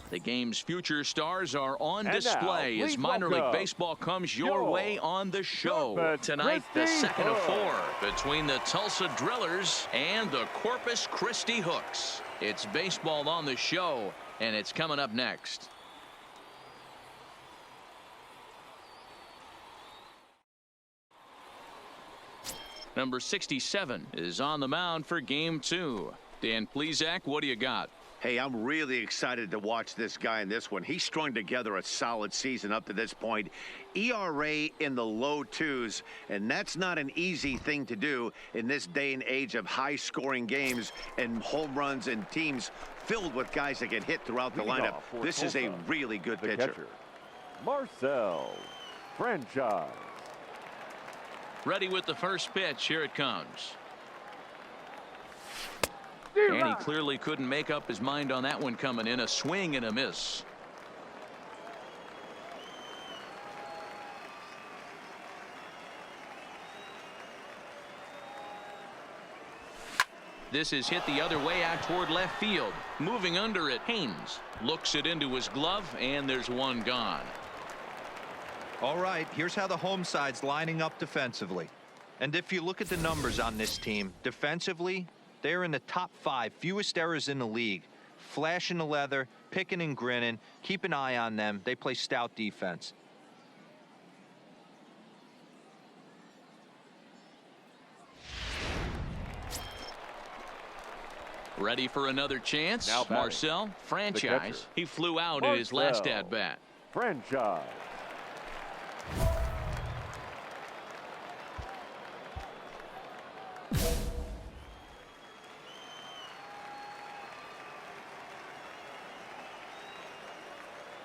The game's future stars are on And display now, as please minor league welcome baseball comes your way on the show. Corpus Tonight, the Christi second of Hooks. 4 between the Tulsa Drillers and the Corpus Christi Hooks. It's baseball on the show, and it's coming up next. Number 67 is on the mound for game 2. Dan Plesac, what do you got? Hey, I'm really excited to watch this guy in this one. He strung together a solid season up to this point. ERA in the low 2s, and that's not an easy thing to do in this day and age of high-scoring games and home runs and teams filled with guys that can hit throughout the lineup. This is a really good pitcher. Marcel Franchise. Ready with the first pitch. Here it comes. And he clearly couldn't make up his mind on that one coming in. A swing and a miss. This is hit the other way out toward left field. Moving under it, Haynes looks it into his glove, and there's one gone. All right, here's how the home side's lining up defensively. And if you look at the numbers on this team, defensively, they're in the top 5 fewest errors in the league. Flashing the leather, picking and grinning. Keep an eye on them. They play stout defense. Ready for another chance. Now Marcel Franchise. He flew out in his last at-bat. Franchise.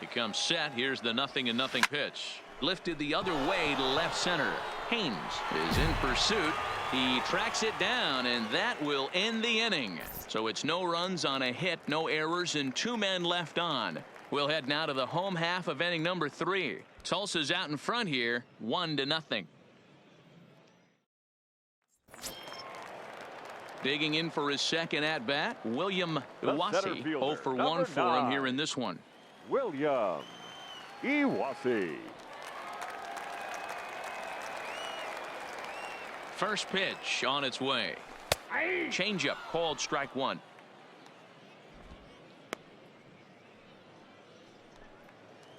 He comes set. Here's the 0-0 pitch. Lifted the other way to left center. Haynes is in pursuit. He tracks it down, and that will end the inning. So it's no runs on a hit, no errors, and 2 men left on. We'll head now to the home half of inning number 3. Tulsa's out in front here, 1-0. Digging in for his second at-bat, William Iwasi. 0 for 1 for him here in this one. William Iwasi. First pitch on its way. Changeup called strike 1.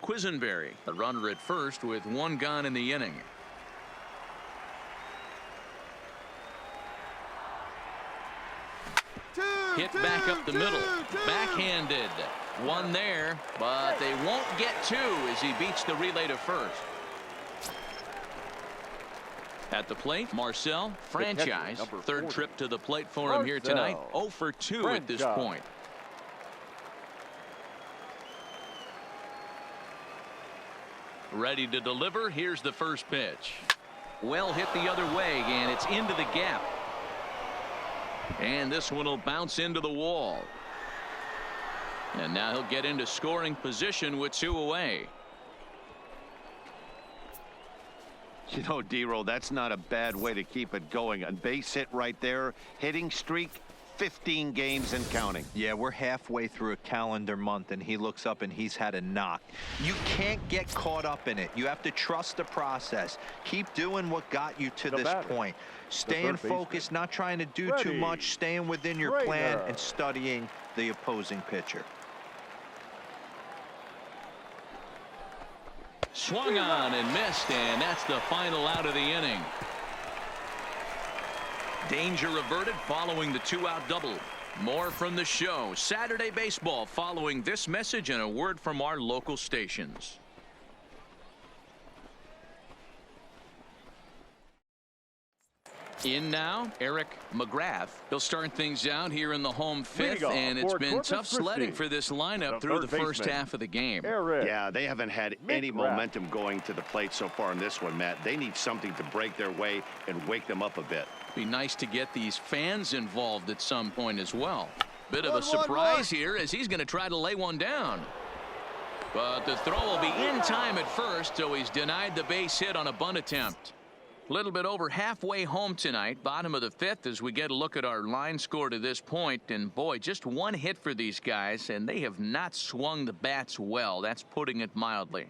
Quisenberry, a runner at first with 1 gone in the inning. Hit back up the middle. Backhanded. 1 there, but they won't get 2 as he beats the relay to first. At the plate, Marcel Franchise. Third trip to the plate for him here tonight. 0 for 2 at this point. Ready to deliver. Here's the first pitch. Well hit the other way, and it's into the gap. And this one will bounce into the wall. And now he'll get into scoring position with 2 away. You know, D-Roll, that's not a bad way to keep it going. A base hit right there. Hitting streak, 15 games and counting. Yeah, we're halfway through a calendar month, and he looks up and he's had a knock. You can't get caught up in it. You have to trust the process. Keep doing what got you to this point. Staying focused, not trying to do too much, staying within your plan and studying the opposing pitcher. Swung on and missed, and that's the final out of the inning. Danger averted following the 2-out double. More from the show. Saturday Baseball following this message and a word from our local stations. In now, Eric McGrath. He'll start things out here in the home 5th, and it's been tough sledding for this lineup through the first half of the game. Yeah, they haven't had any momentum going to the plate so far in this one, Matt. They need something to break their way and wake them up a bit. Be nice to get these fans involved at some point as well. Bit of a surprise here as he's going to try to lay one down. But the throw will be in time at first, so he's denied the base hit on a bunt attempt. A little bit over halfway home tonight, bottom of the fifth, as we get a look at our line score to this point. And boy, just one hit for these guys, and they have not swung the bats well. That's putting it mildly.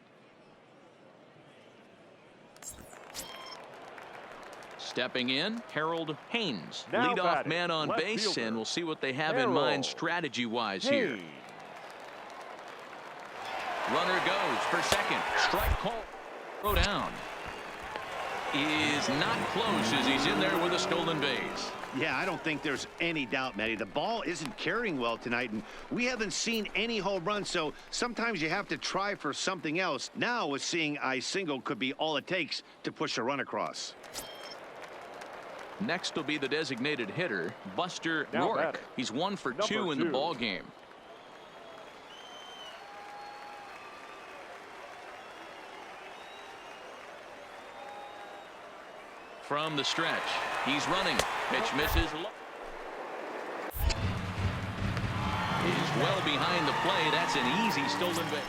Stepping in, Harold Haynes, leadoff man on base, fielder. And we'll see what they have in mind strategy-wise here. Runner goes for second. Strike call. Throw down. Is not close as he's in there with a stolen base. Yeah, I don't think there's any doubt, Matty. The ball isn't carrying well tonight, and we haven't seen any home runs, so sometimes you have to try for something else. Now, with seeing I single could be all it takes to push a run across. Next will be the designated hitter, Buster Rourke. He's 1 for 2 in the ball game. From the stretch, he's running. Pitch misses. He's well behind the play. That's an easy stolen base.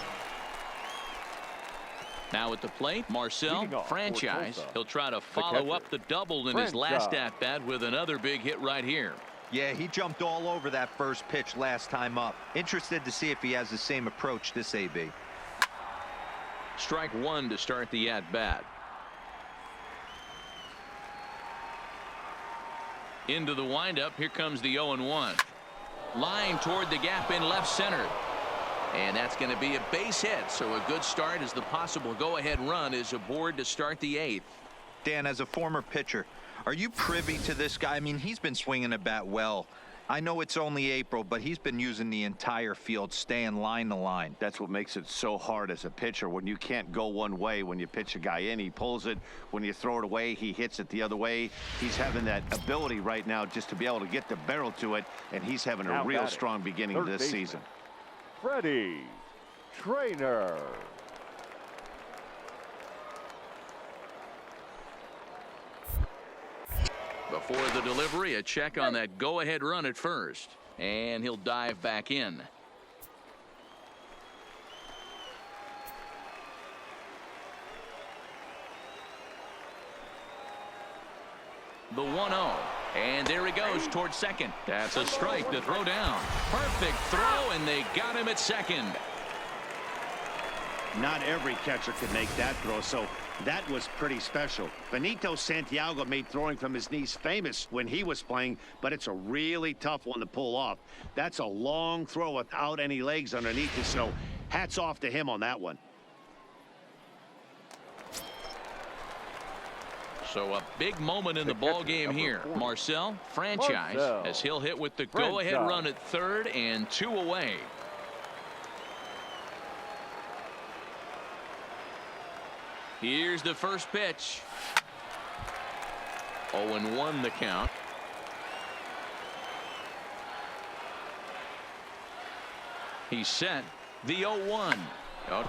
Now at the plate, Marcel, franchise. He'll try to follow up the double in his last at-bat with another big hit right here. Yeah, he jumped all over that first pitch last time up. Interested to see if he has the same approach this AB. Strike one to start the at-bat. Into the windup. Here comes the 0-1. Line toward the gap in left center. And that's going to be a base hit. So a good start as the possible go-ahead run is aboard to start the 8th. Dan, as a former pitcher, are you privy to this guy? I mean, he's been swinging the bat well. I know it's only April, but he's been using the entire field, staying line to line. That's what makes it so hard as a pitcher when you can't go one way. When you pitch a guy in, he pulls it. When you throw it away, he hits it the other way. He's having that ability right now just to be able to get the barrel to it, and he's having a real strong beginning of this season. Freddie Trainer. Before the delivery, a check on that go-ahead run at first. And he'll dive back in. The 1-0. And there he goes towards second. That's a strike to throw down. Perfect throw, and they got him at second. Not every catcher can make that throw, so that was pretty special. Benito Santiago made throwing from his knees famous when he was playing, but it's a really tough one to pull off. That's a long throw without any legs underneath it, so hats off to him on that one. So a big moment in the ball game here. Marcel, franchise, as he'll hit with the go-ahead run at third and 2 away. Here's the first pitch. 0-1 the count. He's set. The 0-1.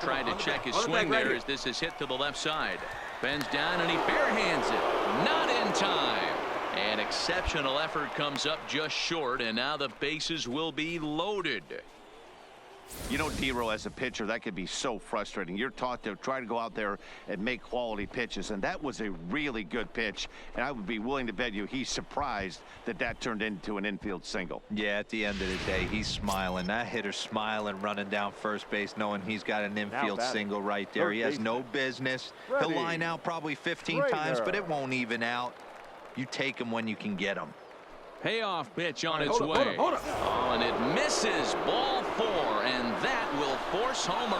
Trying to check his swing there as this is hit to the left side. Bends down and he barehands it. Not in time. An exceptional effort comes up just short, and now the bases will be loaded. You know, D-Row, as a pitcher, that could be so frustrating. You're taught to try to go out there and make quality pitches, and that was a really good pitch, and I would be willing to bet you he's surprised that that turned into an infield single. Yeah, at the end of the day, he's smiling. That hitter's smiling, running down first base, knowing he's got an infield single right there. He has no business. He'll line out probably 15 times, but it won't even out. You take him when you can get him. Payoff pitch on its way. Oh, and it misses. Ball 4, and that will force home a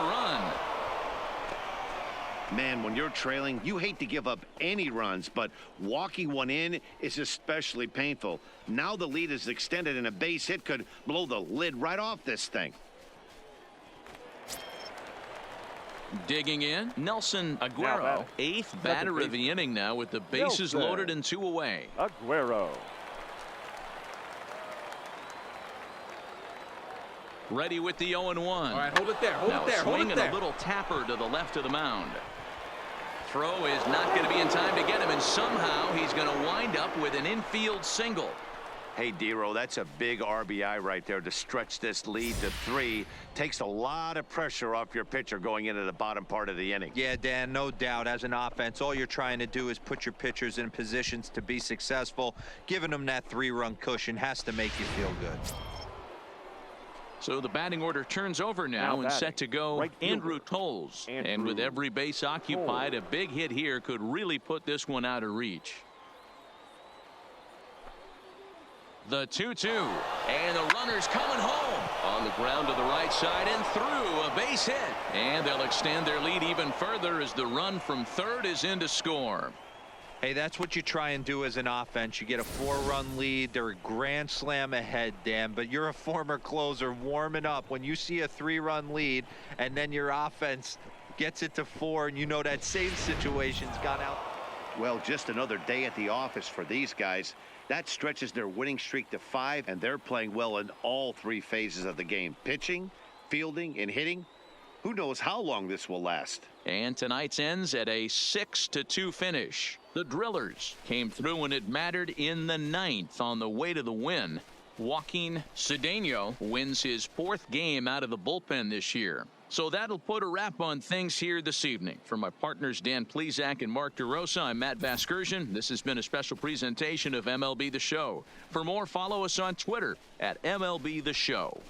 run. Man, when you're trailing, you hate to give up any runs, but walking one in is especially painful. Now the lead is extended, and a base hit could blow the lid right off this thing. Digging in, Nelson Aguero, 8th batter of the inning now with the bases loaded and 2 away. Aguero. Ready with the 0-1. All right, hold it there. Hold now it there. Swing and a little tapper to the left of the mound. Throw is not going to be in time to get him, and somehow he's going to wind up with an infield single. Hey, Dero, that's a big RBI right there to stretch this lead to 3. Takes a lot of pressure off your pitcher going into the bottom part of the inning. Yeah, Dan, no doubt. As an offense, all you're trying to do is put your pitchers in positions to be successful. Giving them that 3-run cushion has to make you feel good. So the batting order turns over now and set to go Andrew Tolles. And with every base occupied, a big hit here could really put this one out of reach. The 2-2, and the runner's coming home on the ground to the right side and through, a base hit, and they'll extend their lead even further as the run from third is in to score. Hey, that's what you try and do as an offense. You get a 4-run lead. They're a grand slam ahead, Dan, but you're a former closer warming up when you see a 3-run lead and then your offense gets it to 4, and you know that same situation's gone out. Well, just another day at the office for these guys. That stretches their winning streak to 5, and they're playing well in all 3 phases of the game. Pitching, fielding, and hitting. Who knows how long this will last. And tonight's ends at a 6-2 finish. The Drillers came through when it mattered in the 9th on the way to the win. Joaquin Cedeno wins his 4th game out of the bullpen this year. So that'll put a wrap on things here this evening. For my partners Dan Plesac and Mark DeRosa, I'm Matt Vasgersian. This has been a special presentation of MLB The Show. For more, follow us on Twitter at MLB The Show.